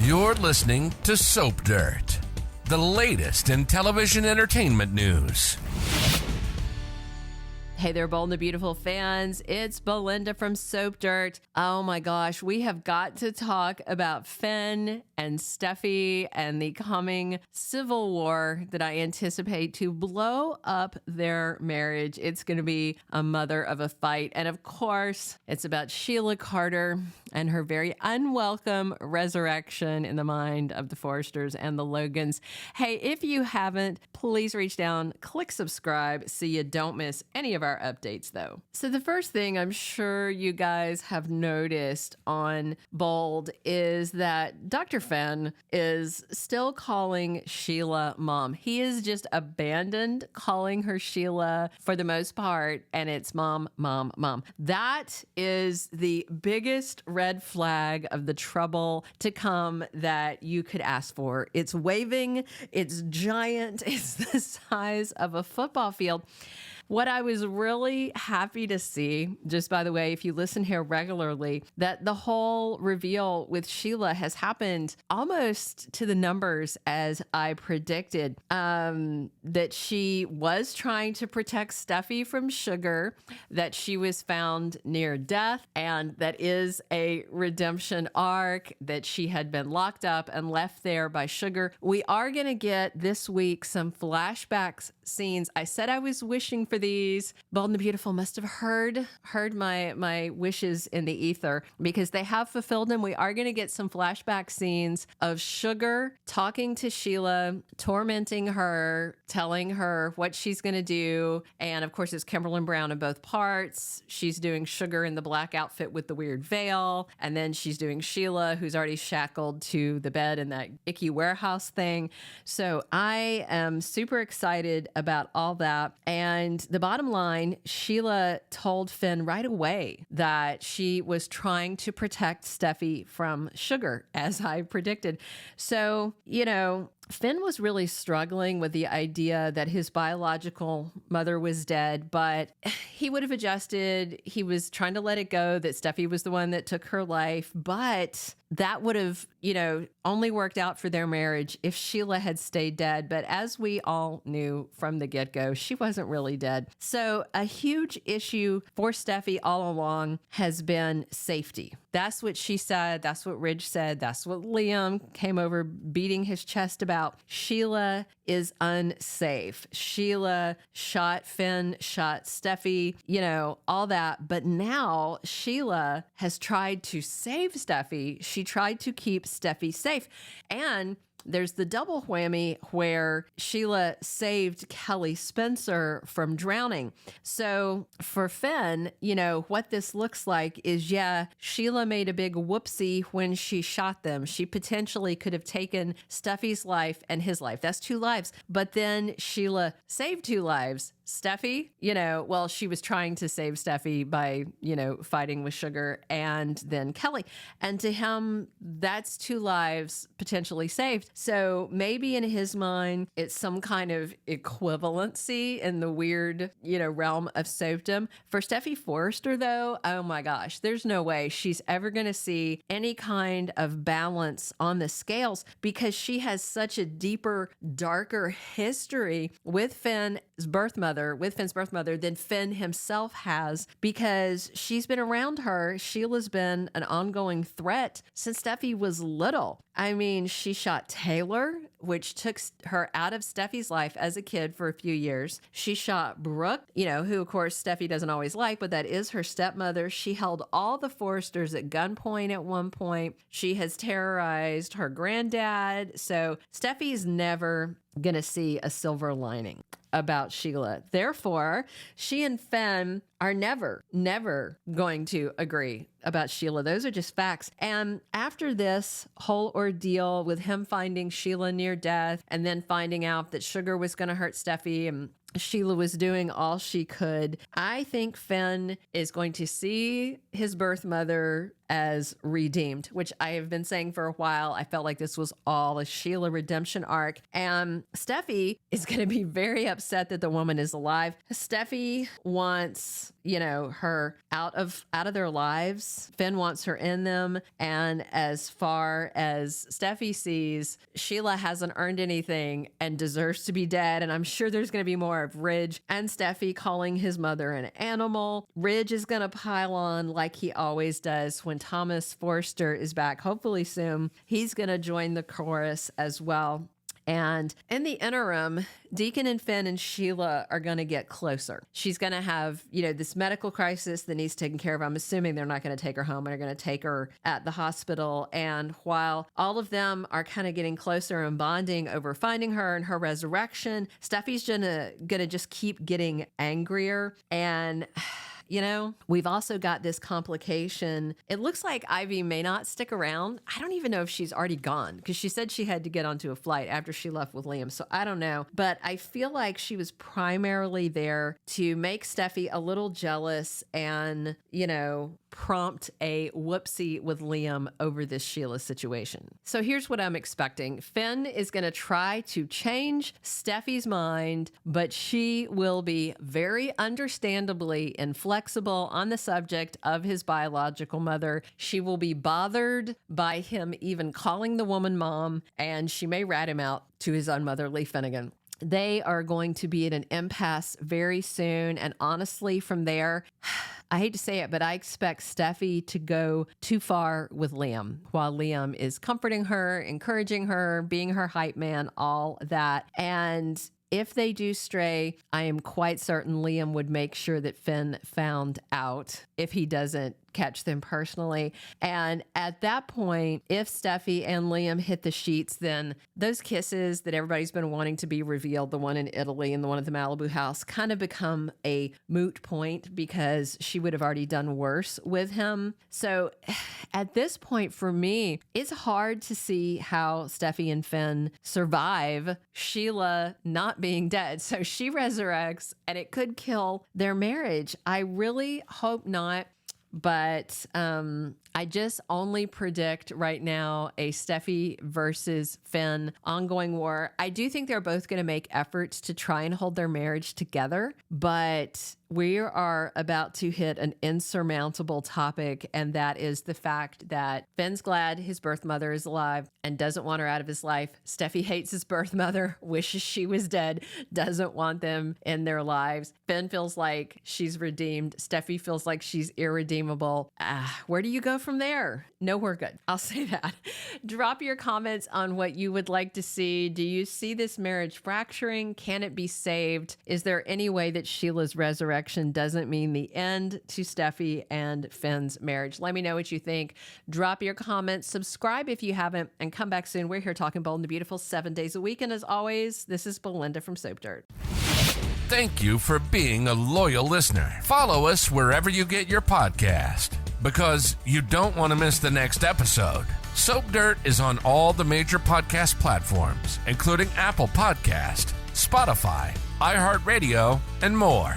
You're listening to Soap Dirt, the latest in television entertainment news. Hey there, Bold and the Beautiful fans. It's Belinda from Soap Dirt. Oh my gosh, we have got to talk about Finn and Steffy and the coming civil war that I anticipate to blow up their marriage. It's going to be a mother of a fight. And of course, it's about Sheila Carter and her very unwelcome resurrection in the mind of the Foresters and the Logans. Hey, if you haven't, please reach down, click subscribe so you don't miss any of our updates though. So the first thing I'm sure you guys have noticed on Bold is that Dr. Finn is still calling Sheila mom. He is just abandoned calling her Sheila for the most part, and it's mom, mom, mom. That is the biggest red flag of the trouble to come that you could ask for. It's waving, it's giant, it's the size of a football field. What I was really happy to see, just by the way, if you listen here regularly, that the whole reveal with Sheila has happened almost to the numbers as I predicted. That she was trying to protect Steffy from Sugar, that she was found near death, and that is a redemption arc, that she had been locked up and left there by Sugar. We are going to get this week some flashbacks scenes. I said I was wishing for these. Bold and the Beautiful must have heard my wishes in the ether, because they have fulfilled them. We are going to get some flashback scenes of Sugar talking to Sheila, tormenting her, telling her what she's going to do. And of course, it's Kimberlin Brown in both parts. She's doing Sugar in the black outfit with the weird veil. And then she's doing Sheila, who's already shackled to the bed in that icky warehouse thing. So I am super excited about all that. And the bottom line, Sheila told Finn right away that she was trying to protect Steffy from Sugar, as I predicted. So, Finn was really struggling with the idea that his biological mother was dead, but he would have adjusted. He was trying to let it go that Steffy was the one that took her life, but that would have, only worked out for their marriage if Sheila had stayed dead. But as we all knew from the get-go, she wasn't really dead. So a huge issue for Steffy all along has been safety. That's what she said. That's what Ridge said. That's what Liam came over beating his chest about. Sheila is unsafe. Sheila shot Finn, shot Steffy, all that. But now Sheila has tried to save Steffy. She tried to keep Steffy safe. And there's the double whammy where Sheila saved Kelly Spencer from drowning. So for Finn, what this looks like is, Sheila made a big whoopsie when she shot them. She potentially could have taken Steffy's life and his life. That's 2 lives. But then Sheila saved 2 lives. Steffy, she was trying to save Steffy by, fighting with Sugar, and then Kelly. And to him, that's 2 lives potentially saved. So maybe in his mind, it's some kind of equivalency in the weird, realm of soapdom. For Steffy Forrester, though, oh my gosh, there's no way she's ever going to see any kind of balance on the scales, because she has such a deeper, darker history with Finn's birth mother than Finn himself has, because she's been around her. Sheila's been an ongoing threat since Steffy was little. I mean, she shot Taylor, which took her out of Steffy's life as a kid for a few years. She shot Brooke, who of course Steffy doesn't always like, but that is her stepmother. She held all the Foresters at gunpoint at one point. She has terrorized her granddad. So Steffy's never going to see a silver lining about Sheila. Therefore, she and Finn are never going to agree about Sheila. Those are just facts. And after this whole ordeal with him finding Sheila near death and then finding out that Sugar was going to hurt Steffy and Sheila was doing all she could, I think Finn is going to see his birth mother as redeemed, which I have been saying for a while. I felt like this was all a Sheila redemption arc. And Steffy is going to be very upset that the woman is alive. Steffy wants her out of their lives. Finn wants her in them. And as far as Steffy sees, Sheila hasn't earned anything and deserves to be dead. And I'm sure there's going to be more of Ridge and Steffy calling his mother an animal. Ridge is going to pile on like he always does when Thomas Forrester is back, hopefully soon. He's going to join the chorus as well. And in the interim, Deacon and Finn and Sheila are going to get closer. She's going to have, this medical crisis that needs taken care of. I'm assuming they're not going to take her home. They're going to take her at the hospital. And while all of them are kind of getting closer and bonding over finding her and her resurrection, Steffy's going to just keep getting angrier. And we've also got this complication. It looks like Ivy may not stick around. I don't even know if she's already gone because she said she had to get onto a flight after she left with Liam. So I don't know. But I feel like she was primarily there to make Steffy a little jealous and, prompt a whoopsie with Liam over this Sheila situation. So here's what I'm expecting. Finn is going to try to change Steffy's mind, but she will be very understandably inflexible on the subject of his biological mother. She will be bothered by him even calling the woman mom, and she may rat him out to his unmotherly Finnegan. They are going to be at an impasse very soon. And honestly, from there, I hate to say it, but I expect Steffy to go too far with Liam while Liam is comforting her, encouraging her, being her hype man, all that. And if they do stray, I am quite certain Liam would make sure that Finn found out if he doesn't catch them personally. And at that point, if Steffy and Liam hit the sheets, then those kisses that everybody's been wanting to be revealed, the one in Italy and the one at the Malibu house, kind of become a moot point because she would have already done worse with him. So at this point, for me, it's hard to see how Steffy and Finn survive Sheila not being dead. So she resurrects and it could kill their marriage. I really hope not. But I just only predict right now a Steffy versus Finn ongoing war. I do think they're both going to make efforts to try and hold their marriage together, but we are about to hit an insurmountable topic, and that is the fact that Finn's glad his birth mother is alive and doesn't want her out of his life. Steffy hates his birth mother, wishes she was dead, doesn't want them in their lives. Finn feels like she's redeemed. Steffy feels like she's irredeemable. Where do you go from there? Nowhere good. I'll say that. Drop your comments on what you would like to see. Do you see this marriage fracturing? Can it be saved? Is there any way that Sheila's resurrection doesn't mean the end to Steffy and Finn's marriage? Let me know what you think. Drop your comments. Subscribe if you haven't, and come back soon. We're here talking Bold and the Beautiful 7 days a week. And as always, this is Belinda from Soap Dirt. Thank you for being a loyal listener. Follow us wherever you get your podcast, because you don't want to miss the next episode. Soap Dirt is on all the major podcast platforms, including Apple Podcast, Spotify, iHeartRadio, and more.